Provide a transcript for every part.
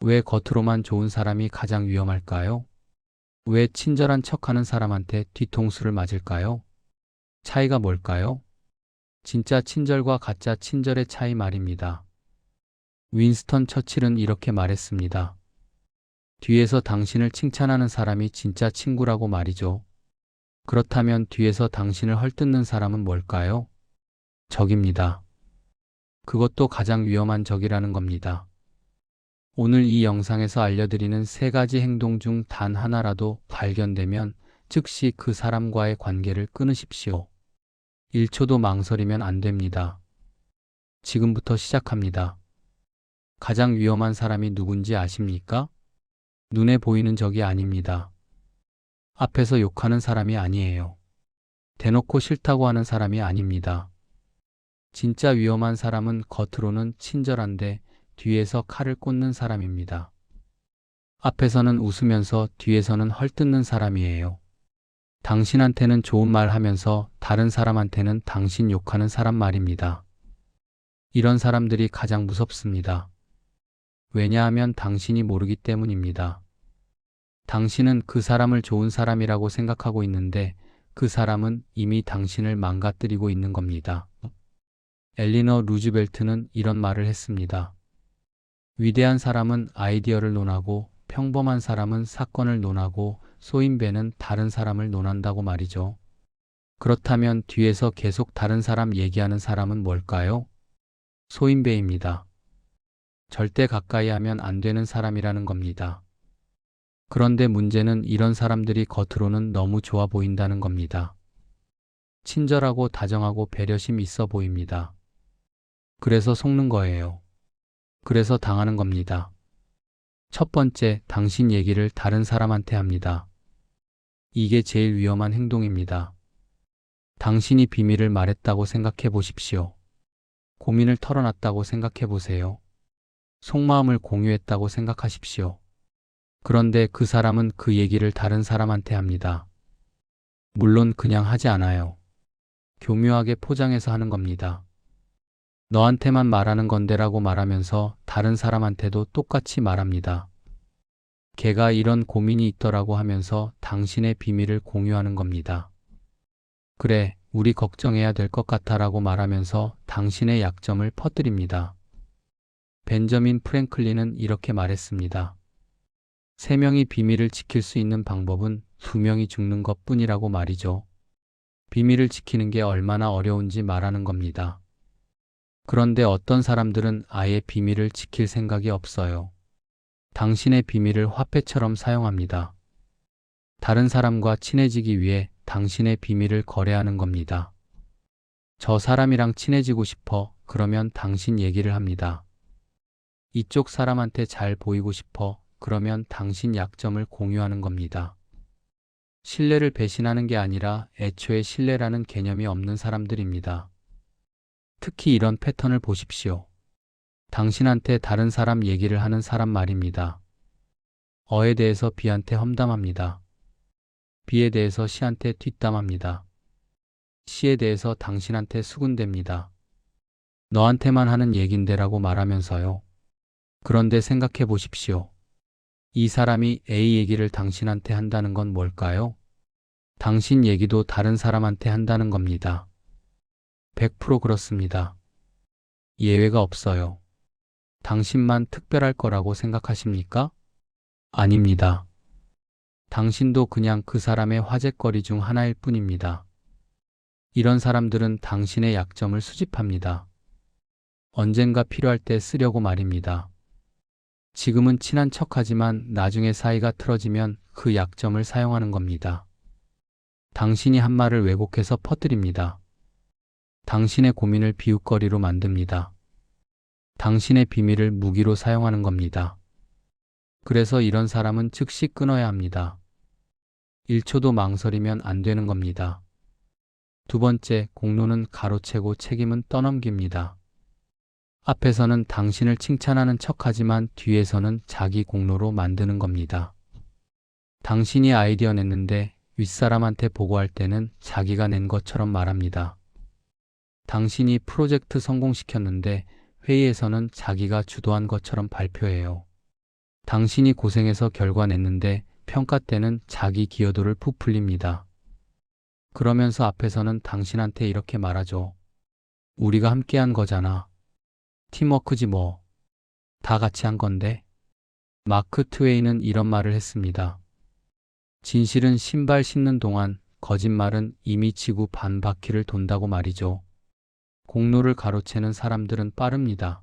왜 겉으로만 좋은 사람이 가장 위험할까요? 왜 친절한 척하는 사람한테 뒤통수를 맞을까요? 차이가 뭘까요? 진짜 친절과 가짜 친절의 차이 말입니다. 윈스턴 처칠은 이렇게 말했습니다. 뒤에서 당신을 칭찬하는 사람이 진짜 친구라고 말이죠. 그렇다면 뒤에서 당신을 헐뜯는 사람은 뭘까요? 적입니다. 그것도 가장 위험한 적이라는 겁니다. 오늘 이 영상에서 알려드리는 세 가지 행동 중 단 하나라도 발견되면 즉시 그 사람과의 관계를 끊으십시오. 1초도 망설이면 안 됩니다. 지금부터 시작합니다. 가장 위험한 사람이 누군지 아십니까? 눈에 보이는 적이 아닙니다. 앞에서 욕하는 사람이 아니에요. 대놓고 싫다고 하는 사람이 아닙니다. 진짜 위험한 사람은 겉으로는 친절한데 뒤에서 칼을 꽂는 사람입니다. 앞에서는 웃으면서 뒤에서는 헐뜯는 사람이에요. 당신한테는 좋은 말 하면서 다른 사람한테는 당신 욕하는 사람 말입니다. 이런 사람들이 가장 무섭습니다. 왜냐하면 당신이 모르기 때문입니다. 당신은 그 사람을 좋은 사람이라고 생각하고 있는데 그 사람은 이미 당신을 망가뜨리고 있는 겁니다. 엘리너 루즈벨트는 이런 말을 했습니다. 위대한 사람은 아이디어를 논하고 평범한 사람은 사건을 논하고 소인배는 다른 사람을 논한다고 말이죠. 그렇다면 뒤에서 계속 다른 사람 얘기하는 사람은 뭘까요? 소인배입니다. 절대 가까이 하면 안 되는 사람이라는 겁니다. 그런데 문제는 이런 사람들이 겉으로는 너무 좋아 보인다는 겁니다. 친절하고 다정하고 배려심 있어 보입니다. 그래서 속는 거예요. 그래서 당하는 겁니다. 첫 번째, 당신 얘기를 다른 사람한테 합니다. 이게 제일 위험한 행동입니다. 당신이 비밀을 말했다고 생각해 보십시오. 고민을 털어놨다고 생각해 보세요. 속마음을 공유했다고 생각하십시오. 그런데 그 사람은 그 얘기를 다른 사람한테 합니다. 물론 그냥 하지 않아요. 교묘하게 포장해서 하는 겁니다. 너한테만 말하는 건데라고 말하면서 다른 사람한테도 똑같이 말합니다. 걔가 이런 고민이 있더라고 하면서 당신의 비밀을 공유하는 겁니다. 그래, 우리 걱정해야 될 것 같아라고 말하면서 당신의 약점을 퍼뜨립니다. 벤저민 프랭클린은 이렇게 말했습니다. 3명이 비밀을 지킬 수 있는 방법은 2명이 죽는 것뿐이라고 말이죠. 비밀을 지키는 게 얼마나 어려운지 말하는 겁니다. 그런데 어떤 사람들은 아예 비밀을 지킬 생각이 없어요. 당신의 비밀을 화폐처럼 사용합니다. 다른 사람과 친해지기 위해 당신의 비밀을 거래하는 겁니다. 저 사람이랑 친해지고 싶어. 그러면 당신 얘기를 합니다. 이쪽 사람한테 잘 보이고 싶어. 그러면 당신 약점을 공유하는 겁니다. 신뢰를 배신하는 게 아니라 애초에 신뢰라는 개념이 없는 사람들입니다. 특히 이런 패턴을 보십시오. 당신한테 다른 사람 얘기를 하는 사람 말입니다. 어에 대해서 B한테 험담합니다. B에 대해서 C한테 뒷담합니다. C에 대해서 당신한테 수군댑니다. 너한테만 하는 얘긴데라고 말하면서요. 그런데 생각해 보십시오. 이 사람이 A 얘기를 당신한테 한다는 건 뭘까요? 당신 얘기도 다른 사람한테 한다는 겁니다. 100% 그렇습니다. 예외가 없어요. 당신만 특별할 거라고 생각하십니까? 아닙니다. 당신도 그냥 그 사람의 화제거리 중 하나일 뿐입니다. 이런 사람들은 당신의 약점을 수집합니다. 언젠가 필요할 때 쓰려고 말입니다. 지금은 친한 척하지만 나중에 사이가 틀어지면 그 약점을 사용하는 겁니다. 당신이 한 말을 왜곡해서 퍼뜨립니다. 당신의 고민을 비웃거리로 만듭니다. 당신의 비밀을 무기로 사용하는 겁니다. 그래서 이런 사람은 즉시 끊어야 합니다. 1초도 망설이면 안 되는 겁니다. 두 번째, 공로는 가로채고 책임은 떠넘깁니다. 앞에서는 당신을 칭찬하는 척하지만 뒤에서는 자기 공로로 만드는 겁니다. 당신이 아이디어 냈는데 윗사람한테 보고할 때는 자기가 낸 것처럼 말합니다. 당신이 프로젝트 성공시켰는데 회의에서는 자기가 주도한 것처럼 발표해요. 당신이 고생해서 결과 냈는데 평가 때는 자기 기여도를 부풀립니다. 그러면서 앞에서는 당신한테 이렇게 말하죠. 우리가 함께 한 거잖아. 팀워크지 뭐. 다 같이 한 건데. 마크 트웨이는 이런 말을 했습니다. 진실은 신발 신는 동안, 거짓말은 이미 지구 반 바퀴를 돈다고 말이죠. 공로를 가로채는 사람들은 빠릅니다.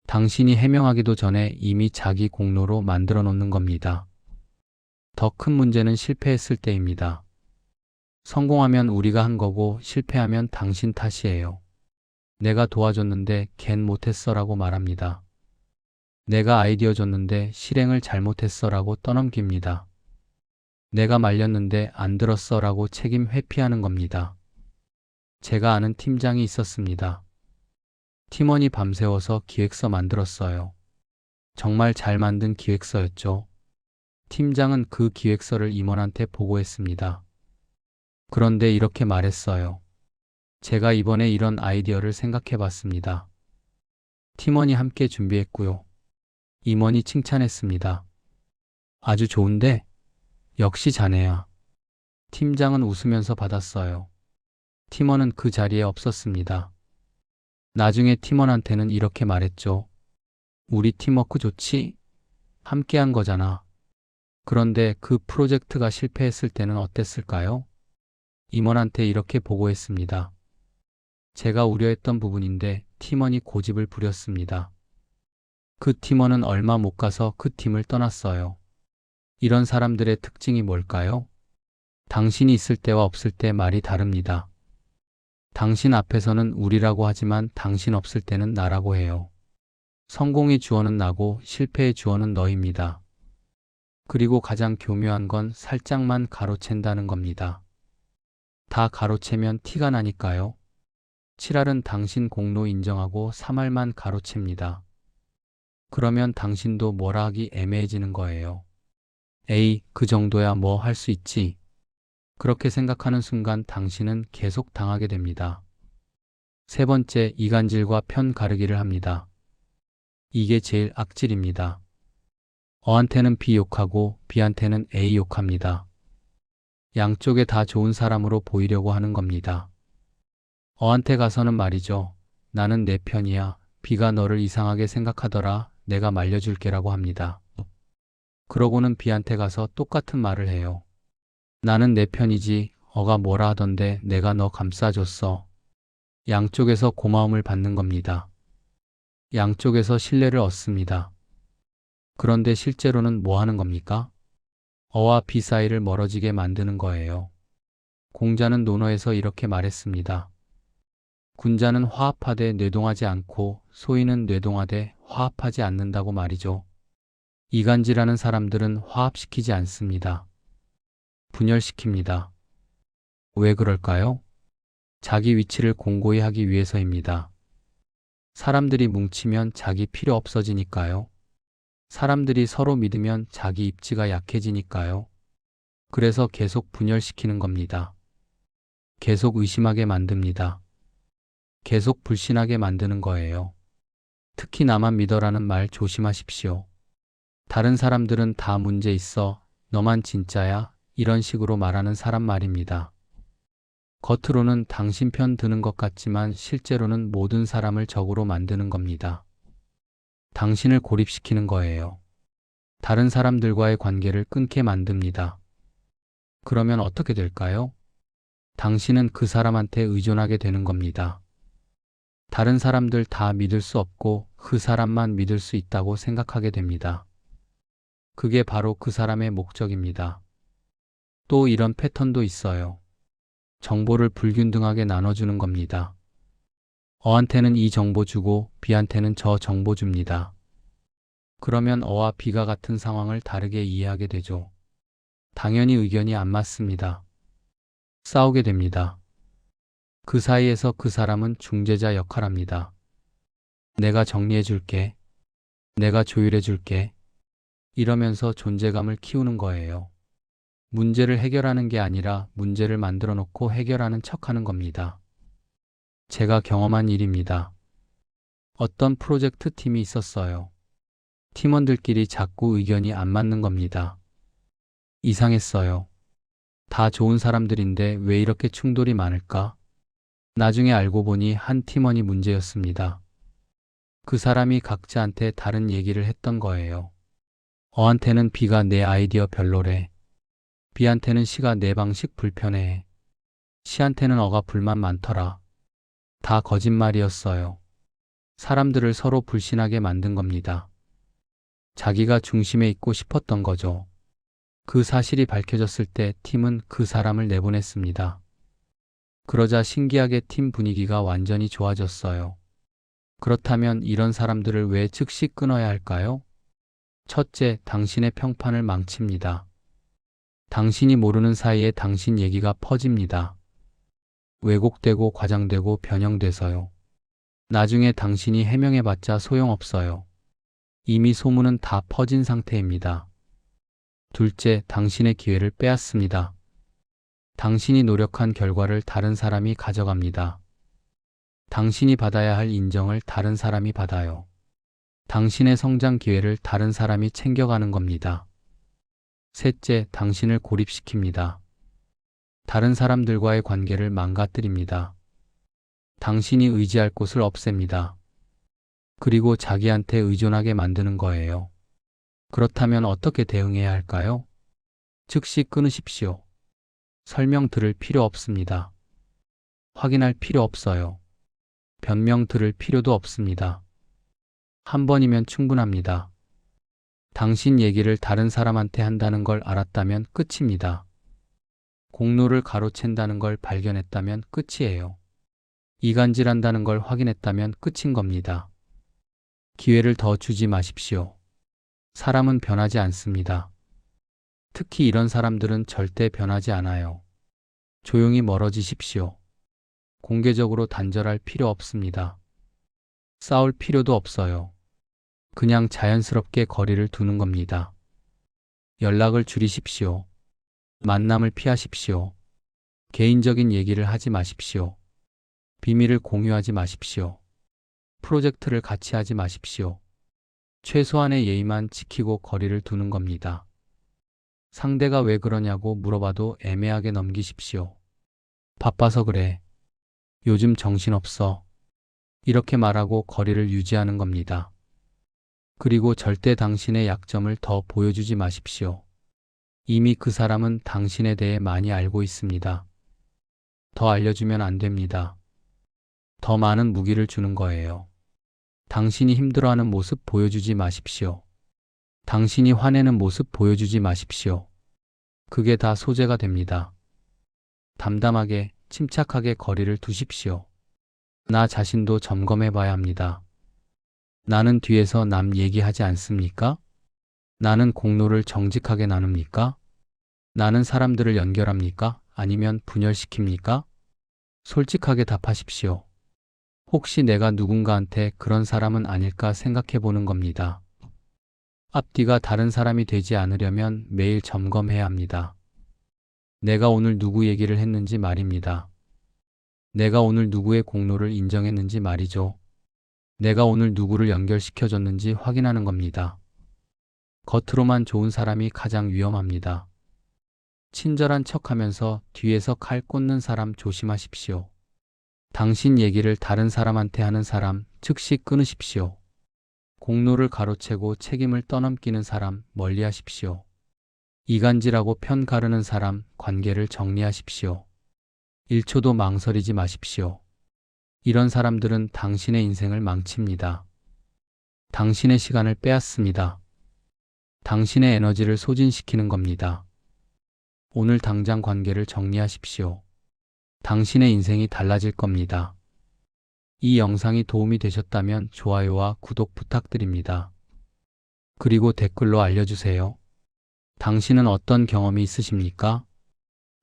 당신이 해명하기도 전에 이미 자기 공로로 만들어 놓는 겁니다. 더 큰 문제는 실패했을 때입니다. 성공하면 우리가 한 거고 실패하면 당신 탓이에요. 내가 도와줬는데 걘 못했어라고 말합니다. 내가 아이디어 줬는데 실행을 잘못했어라고 떠넘깁니다. 내가 말렸는데 안 들었어라고 책임 회피하는 겁니다. 제가 아는 팀장이 있었습니다. 팀원이 밤새워서 기획서 만들었어요. 정말 잘 만든 기획서였죠. 팀장은 그 기획서를 임원한테 보고했습니다. 그런데 이렇게 말했어요. 제가 이번에 이런 아이디어를 생각해 봤습니다. 팀원이 함께 준비했고요. 임원이 칭찬했습니다. 아주 좋은데? 역시 자네야. 팀장은 웃으면서 받았어요. 팀원은 그 자리에 없었습니다. 나중에 팀원한테는 이렇게 말했죠. 우리 팀워크 좋지? 함께 한 거잖아. 그런데 그 프로젝트가 실패했을 때는 어땠을까요? 임원한테 이렇게 보고했습니다. 제가 우려했던 부분인데 팀원이 고집을 부렸습니다. 그 팀원은 얼마 못 가서 그 팀을 떠났어요. 이런 사람들의 특징이 뭘까요? 당신이 있을 때와 없을 때 말이 다릅니다. 당신 앞에서는 우리라고 하지만 당신 없을 때는 나라고 해요. 성공의 주어는 나고 실패의 주어는 너입니다. 그리고 가장 교묘한 건 살짝만 가로챈다는 겁니다. 다 가로채면 티가 나니까요. 7알은 당신 공로 인정하고 3알만 가로챕니다. 그러면 당신도 뭐라 하기 애매해지는 거예요. 에이, 그 정도야 뭐 할 수 있지. 그렇게 생각하는 순간 당신은 계속 당하게 됩니다. 세 번째, 이간질과 편 가르기를 합니다. 이게 제일 악질입니다. 어한테는 B 욕하고 B한테는 A 욕합니다. 양쪽에 다 좋은 사람으로 보이려고 하는 겁니다. 어한테 가서는 말이죠. 나는 내 편이야. B가 너를 이상하게 생각하더라. 내가 말려줄게라고 합니다. 그러고는 B한테 가서 똑같은 말을 해요. 나는 내 편이지. 어가 뭐라 하던데 내가 너 감싸줬어. 양쪽에서 고마움을 받는 겁니다. 양쪽에서 신뢰를 얻습니다. 그런데 실제로는 뭐 하는 겁니까? 어와 B 사이를 멀어지게 만드는 거예요. 공자는 논어에서 이렇게 말했습니다. 군자는 화합하되 뇌동하지 않고 소인은 뇌동하되 화합하지 않는다고 말이죠. 이간질하는 사람들은 화합시키지 않습니다. 분열시킵니다. 왜 그럴까요? 자기 위치를 공고히 하기 위해서입니다. 사람들이 뭉치면 자기 필요 없어지니까요. 사람들이 서로 믿으면 자기 입지가 약해지니까요. 그래서 계속 분열시키는 겁니다. 계속 의심하게 만듭니다. 계속 불신하게 만드는 거예요. 특히 나만 믿어라는 말 조심하십시오. 다른 사람들은 다 문제 있어. 너만 진짜야. 이런 식으로 말하는 사람 말입니다. 겉으로는 당신 편 드는 것 같지만 실제로는 모든 사람을 적으로 만드는 겁니다. 당신을 고립시키는 거예요. 다른 사람들과의 관계를 끊게 만듭니다. 그러면 어떻게 될까요? 당신은 그 사람한테 의존하게 되는 겁니다. 다른 사람들 다 믿을 수 없고 그 사람만 믿을 수 있다고 생각하게 됩니다. 그게 바로 그 사람의 목적입니다. 또 이런 패턴도 있어요. 정보를 불균등하게 나눠주는 겁니다. 어한테는 이 정보 주고 B한테는 저 정보 줍니다. 그러면 어와 B가 같은 상황을 다르게 이해하게 되죠. 당연히 의견이 안 맞습니다. 싸우게 됩니다. 그 사이에서 그 사람은 중재자 역할합니다. 내가 정리해 줄게. 내가 조율해 줄게. 이러면서 존재감을 키우는 거예요. 문제를 해결하는 게 아니라 문제를 만들어 놓고 해결하는 척하는 겁니다. 제가 경험한 일입니다. 어떤 프로젝트 팀이 있었어요. 팀원들끼리 자꾸 의견이 안 맞는 겁니다. 이상했어요. 다 좋은 사람들인데 왜 이렇게 충돌이 많을까? 나중에 알고 보니 한 팀원이 문제였습니다. 그 사람이 각자한테 다른 얘기를 했던 거예요. 어한테는 B가 내 아이디어 별로래. B한테는 C가 내 방식 불편해. C한테는 어가 불만 많더라. 다 거짓말이었어요. 사람들을 서로 불신하게 만든 겁니다. 자기가 중심에 있고 싶었던 거죠. 그 사실이 밝혀졌을 때 팀은 그 사람을 내보냈습니다. 그러자 신기하게 팀 분위기가 완전히 좋아졌어요. 그렇다면 이런 사람들을 왜 즉시 끊어야 할까요? 첫째, 당신의 평판을 망칩니다. 당신이 모르는 사이에 당신 얘기가 퍼집니다. 왜곡되고 과장되고 변형돼서요. 나중에 당신이 해명해봤자 소용없어요. 이미 소문은 다 퍼진 상태입니다. 둘째, 당신의 기회를 빼앗습니다. 당신이 노력한 결과를 다른 사람이 가져갑니다. 당신이 받아야 할 인정을 다른 사람이 받아요. 당신의 성장 기회를 다른 사람이 챙겨가는 겁니다. 셋째, 당신을 고립시킵니다. 다른 사람들과의 관계를 망가뜨립니다. 당신이 의지할 곳을 없앱니다. 그리고 자기한테 의존하게 만드는 거예요. 그렇다면 어떻게 대응해야 할까요? 즉시 끊으십시오. 설명 들을 필요 없습니다. 확인할 필요 없어요. 변명 들을 필요도 없습니다. 한 번이면 충분합니다. 당신 얘기를 다른 사람한테 한다는 걸 알았다면 끝입니다. 공로를 가로챈다는 걸 발견했다면 끝이에요. 이간질한다는 걸 확인했다면 끝인 겁니다. 기회를 더 주지 마십시오. 사람은 변하지 않습니다. 특히 이런 사람들은 절대 변하지 않아요. 조용히 멀어지십시오. 공개적으로 단절할 필요 없습니다. 싸울 필요도 없어요. 그냥 자연스럽게 거리를 두는 겁니다. 연락을 줄이십시오. 만남을 피하십시오. 개인적인 얘기를 하지 마십시오. 비밀을 공유하지 마십시오. 프로젝트를 같이 하지 마십시오. 최소한의 예의만 지키고 거리를 두는 겁니다. 상대가 왜 그러냐고 물어봐도 애매하게 넘기십시오. 바빠서 그래. 요즘 정신없어. 이렇게 말하고 거리를 유지하는 겁니다. 그리고 절대 당신의 약점을 더 보여주지 마십시오. 이미 그 사람은 당신에 대해 많이 알고 있습니다. 더 알려주면 안 됩니다. 더 많은 무기를 주는 거예요. 당신이 힘들어하는 모습 보여주지 마십시오. 당신이 화내는 모습 보여주지 마십시오. 그게 다 소재가 됩니다. 담담하게, 침착하게 거리를 두십시오. 나 자신도 점검해 봐야 합니다. 나는 뒤에서 남 얘기하지 않습니까? 나는 공로를 정직하게 나눕니까? 나는 사람들을 연결합니까? 아니면 분열시킵니까? 솔직하게 답하십시오. 혹시 내가 누군가한테 그런 사람은 아닐까 생각해 보는 겁니다. 앞뒤가 다른 사람이 되지 않으려면 매일 점검해야 합니다. 내가 오늘 누구 얘기를 했는지 말입니다. 내가 오늘 누구의 공로를 인정했는지 말이죠. 내가 오늘 누구를 연결시켜줬는지 확인하는 겁니다. 겉으로만 좋은 사람이 가장 위험합니다. 친절한 척하면서 뒤에서 칼 꽂는 사람 조심하십시오. 당신 얘기를 다른 사람한테 하는 사람 즉시 끊으십시오. 공로를 가로채고 책임을 떠넘기는 사람 멀리하십시오. 이간질하고 편 가르는 사람 관계를 정리하십시오. 1초도 망설이지 마십시오. 이런 사람들은 당신의 인생을 망칩니다. 당신의 시간을 빼앗습니다. 당신의 에너지를 소진시키는 겁니다. 오늘 당장 관계를 정리하십시오. 당신의 인생이 달라질 겁니다. 이 영상이 도움이 되셨다면 좋아요와 구독 부탁드립니다. 그리고 댓글로 알려주세요. 당신은 어떤 경험이 있으십니까?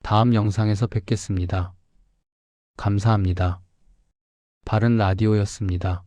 다음 영상에서 뵙겠습니다. 감사합니다. 바른 라디오였습니다.